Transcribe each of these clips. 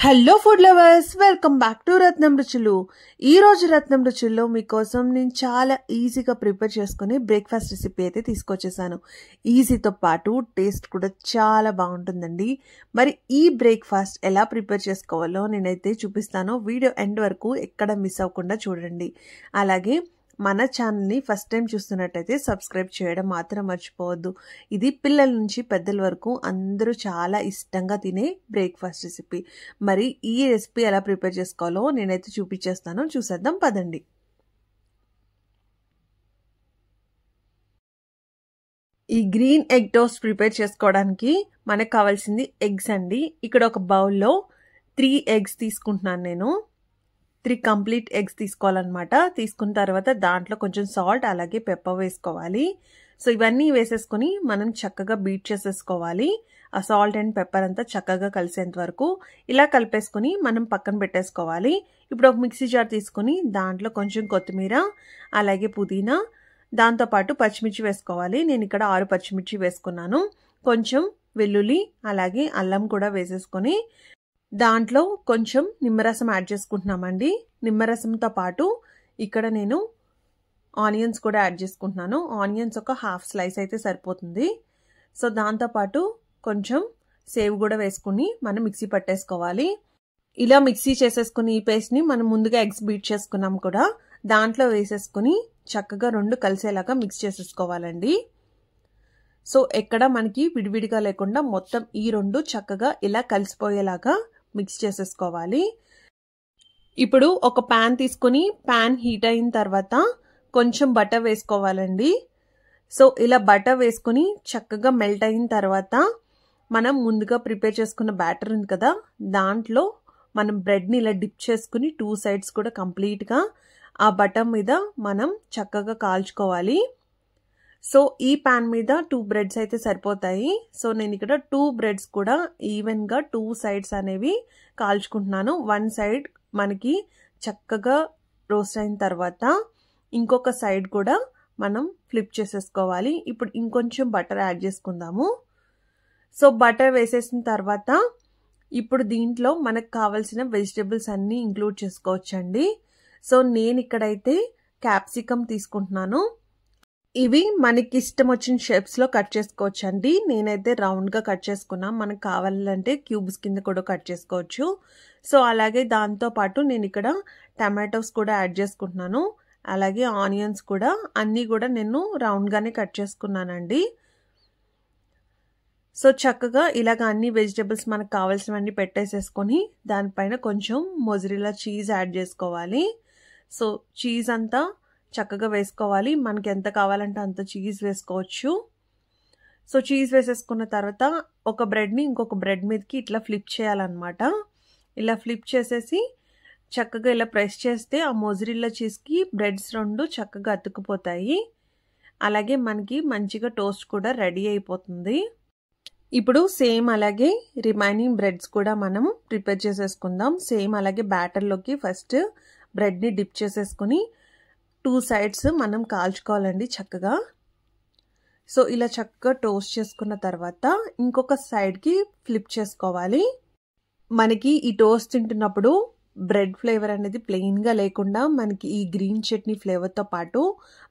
Hello food lovers, welcome back to Ratnam రుచులు. ఈ రోజు రత్నం రుచుల్లో మీకోసం నేను చాలా ఈజీగా ప్రిపేర్ చేసుకుని బ్రేక్ఫాస్ట్ రెసిపీ అయితే తీసుకొచ్చేసాను. ఈజీతో పాటు టేస్ట్ కూడా చాలా బాగుంటుందండి. మరి ఈ బ్రేక్ఫాస్ట్ ఎలా ప్రిపేర్ చేసుకోవాలో నేనైతే చూపిస్తాను. వీడియో ఎండ్ వరకు ఎక్కడ మిస్ అవ్వకుండా చూడండి. అలాగే మన ఛానల్ని ఫస్ట్ టైం చూస్తున్నట్టయితే సబ్స్క్రైబ్ చేయడం మాత్రం మర్చిపోవద్దు. ఇది పిల్లల నుంచి పెద్దల వరకు అందరూ చాలా ఇష్టంగా తినే బ్రేక్ఫాస్ట్ రెసిపీ. మరి ఈ రెసిపీ ఎలా ప్రిపేర్ చేసుకోవాలో నేనైతే చూపించేస్తాను. చూసేద్దాం పదండి. ఈ గ్రీన్ ఎగ్ టోస్ట్ ప్రిపేర్ చేసుకోవడానికి మనకు కావాల్సింది ఎగ్స్ అండి. ఇక్కడ ఒక బౌల్లో 3 ఎగ్స్ తీసుకుంటున్నాను నేను. 3 కంప్లీట్ ఎగ్స్ తీసుకోవాలన్నమాట. తీసుకున్న తర్వాత దాంట్లో కొంచెం సాల్ట్ అలాగే పెప్పర్ వేసుకోవాలి. సో ఇవన్నీ వేసేసుకొని మనం చక్కగా బీట్ చేసేసుకోవాలి. ఆ సాల్ట్ అండ్ పెప్పర్ అంతా చక్కగా కలిసేంత వరకు ఇలా కలిపేసుకొని మనం పక్కన పెట్టేసుకోవాలి. ఇప్పుడు ఒక మిక్సీ జార్ తీసుకొని దాంట్లో కొంచెం కొత్తిమీర అలాగే పుదీనా, దాంతోపాటు పచ్చిమిర్చి వేసుకోవాలి. నేను ఇక్కడ 6 పచ్చిమిర్చి వేసుకున్నాను. కొంచెం వెల్లుల్లి అలాగే అల్లం కూడా వేసేసుకొని దాంట్లో కొంచెం నిమ్మరసం యాడ్ చేసుకుంటున్నామండి. నిమ్మరసంతో పాటు ఇక్కడ నేను ఆనియన్స్ కూడా యాడ్ చేసుకుంటున్నాను. ఆనియన్స్ ఒక హాఫ్ స్లైస్ అయితే సరిపోతుంది. సో దాంతోపాటు కొంచెం సేవ్ కూడా వేసుకుని మనం మిక్సీ పట్టేసుకోవాలి. ఇలా మిక్సీ చేసేసుకుని ఈ పేస్ట్ని మనం ముందుగా ఎగ్స్ బీట్ చేసుకున్నాం కూడా దాంట్లో వేసేసుకుని చక్కగా 2 కలిసేలాగా మిక్స్ చేసేసుకోవాలండి. సో ఎక్కడ మనకి విడివిడిగా లేకుండా మొత్తం ఈ 2 చక్కగా ఇలా కలిసిపోయేలాగా మిక్స్ చేసేసుకోవాలి. ఇప్పుడు ఒక ప్యాన్ తీసుకుని ప్యాన్ హీట్ అయిన తర్వాత కొంచెం బటర్ వేసుకోవాలండి. సో ఇలా బటర్ వేసుకుని చక్కగా మెల్ట్ అయిన తర్వాత మనం ముందుగా ప్రిపేర్ చేసుకున్న బ్యాటర్ ఉంది కదా, దాంట్లో మనం బ్రెడ్ని ఇలా డిప్ చేసుకుని 2 సైడ్స్ కూడా కంప్లీట్గా ఆ బటర్ మీద మనం చక్కగా కాల్చుకోవాలి. సో ఈ ప్యాన్ మీద 2 బ్రెడ్స్ అయితే సరిపోతాయి. సో నేను ఇక్కడ 2 బ్రెడ్స్ కూడా ఈవెన్గా 2 సైడ్స్ అనేవి కాల్చుకుంటున్నాను. 1 సైడ్ మనకి చక్కగా రోస్ట్ అయిన తర్వాత ఇంకొక సైడ్ కూడా మనం ఫ్లిప్ చేసేసుకోవాలి. ఇప్పుడు ఇంకొంచెం బటర్ యాడ్ చేసుకుందాము. సో బటర్ వేసేసిన తర్వాత ఇప్పుడు దీంట్లో మనకు కావాల్సిన వెజిటేబుల్స్ అన్నీ ఇంక్లూడ్ చేసుకోవచ్చండి. సో నేను ఇక్కడైతే క్యాప్సికమ్ తీసుకుంటున్నాను. ఇవి మనకి ఇష్టం వచ్చిన షేప్స్లో కట్ చేసుకోవచ్చండి. నేనైతే రౌండ్గా కట్ చేసుకున్నా. మనకు కావాలంటే క్యూబ్స్ కింద కూడా కట్ చేసుకోవచ్చు. సో అలాగే దాంతోపాటు నేను ఇక్కడ టమాటోస్ కూడా యాడ్ చేసుకుంటున్నాను. అలాగే ఆనియన్స్ కూడా అన్నీ కూడా నేను రౌండ్గానే కట్ చేసుకున్నానండి. సో చక్కగా ఇలాగ అన్ని వెజిటేబుల్స్ మనకు కావాల్సినవన్నీ పెట్టేసేసుకొని దానిపైన కొంచెం మొజరెల్లా చీజ్ యాడ్ చేసుకోవాలి. సో చీజ్ అంతా చక్కగా వేసుకోవాలి. మనకి ఎంత కావాలంటే అంత చీజ్ వేసుకోవచ్చు. సో చీజ్ వేసేసుకున్న తర్వాత ఒక బ్రెడ్ని ఇంకొక బ్రెడ్ మీదకి ఇట్లా ఫ్లిప్ చేయాలన్నమాట. ఇలా ఫ్లిప్ చేసేసి చక్కగా ఇలా ప్రెస్ చేస్తే ఆ మొజరెల్లా చీజ్కి బ్రెడ్స్ 2 చక్కగా అతుక్కుపోతాయి. అలాగే మనకి మంచిగా టోస్ట్ కూడా రెడీ అయిపోతుంది. ఇప్పుడు సేమ్ అలాగే రిమైనింగ్ బ్రెడ్స్ కూడా మనం ప్రిపేర్ చేసేసుకుందాం. సేమ్ అలాగే బ్యాటర్లోకి ఫస్ట్ బ్రెడ్ని డిప్ చేసేసుకుని 2 సైడ్స్ మనం కాల్చుకోవాలండి చక్కగా. సో ఇలా చక్కగా టోస్ట్ చేసుకున్న తర్వాత ఇంకొక సైడ్కి ఫ్లిప్ చేసుకోవాలి. మనకి ఈ టోస్ట్ తింటున్నప్పుడు బ్రెడ్ ఫ్లేవర్ అనేది ప్లెయిన్గా లేకుండా మనకి ఈ గ్రీన్ చట్నీ ఫ్లేవర్తో పాటు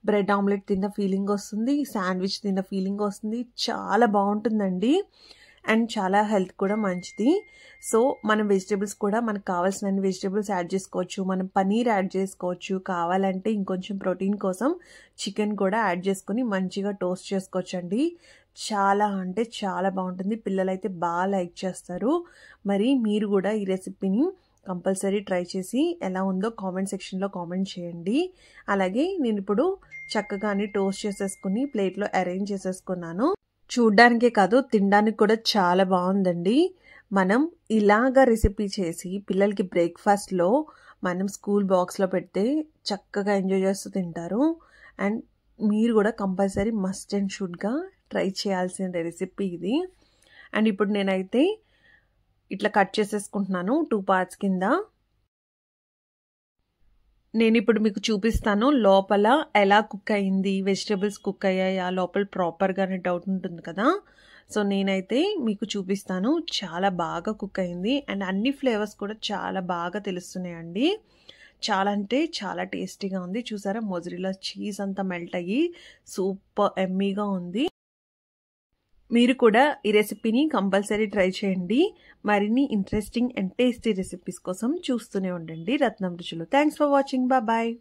బ్రెడ్ ఆమ్లెట్ తిన్న ఫీలింగ్ వస్తుంది, శాండ్విచ్ తిన్న ఫీలింగ్ వస్తుంది. చాలా బాగుంటుందండి అండ్ చాలా హెల్త్ కూడా మంచిది. సో మనం వెజిటేబుల్స్ కూడా మనకు కావాల్సిన వెజిటేబుల్స్ యాడ్ చేసుకోవచ్చు. మనం పనీర్ యాడ్ చేసుకోవచ్చు. కావాలంటే ఇంకొంచెం ప్రోటీన్ కోసం చికెన్ కూడా యాడ్ చేసుకుని మంచిగా టోస్ట్ చేసుకోవచ్చు అండి. చాలా అంటే చాలా బాగుంటుంది. పిల్లలైతే బాగా లైక్ చేస్తారు. మరి మీరు కూడా ఈ రెసిపీని కంపల్సరీ ట్రై చేసి ఎలా ఉందో కామెంట్ సెక్షన్లో కామెంట్ చేయండి. అలాగే నేను ఇప్పుడు చక్కగా అన్ని టోస్ట్ చేసేసుకుని ప్లేట్లో అరేంజ్ చేసేసుకున్నాను. చూడ్డానికే కాదు తినడానికి కూడా చాలా బాగుందండి. మనం ఇలాగా రెసిపీ చేసి పిల్లలకి బ్రేక్ఫాస్ట్లో మనం స్కూల్ బాక్స్లో పెడితే చక్కగా ఎంజాయ్ చేస్తూ తింటారు. అండ్ మీరు కూడా కంపల్సరీ మస్ట్ అండ్ షుడ్గా ట్రై చేయాల్సిన రెసిపీ ఇది. అండ్ ఇప్పుడు నేనైతే ఇట్లా కట్ చేసేసుకుంటున్నాను 2 పార్ట్స్ కింద. నేను ఇప్పుడు మీకు చూపిస్తాను లోపల ఎలా కుక్ అయింది, వెజిటేబుల్స్ కుక్ అయ్యాయా లోపల ప్రాపర్గా అనే డౌట్ ఉంటుంది కదా. సో నేనైతే మీకు చూపిస్తాను. చాలా బాగా కుక్ అయింది అండ్ అన్ని ఫ్లేవర్స్ కూడా చాలా బాగా తెలుస్తున్నాయండి. చాలా అంటే చాలా టేస్టీగా ఉంది. చూసారా మొజరెల్లా చీజ్ అంతా మెల్ట్ అయ్యి సూపర్ ఎమ్మీగా ఉంది. మీరు కూడా ఈ రెసిపీని కంపల్సరీ ట్రై చేయండి. మరిన్ని ఇంట్రెస్టింగ్ అండ్ టేస్టీ రెసిపీస్ కోసం చూస్తూనే ఉండండి రత్నం రుచులు. Thanks for watching. బాయ్.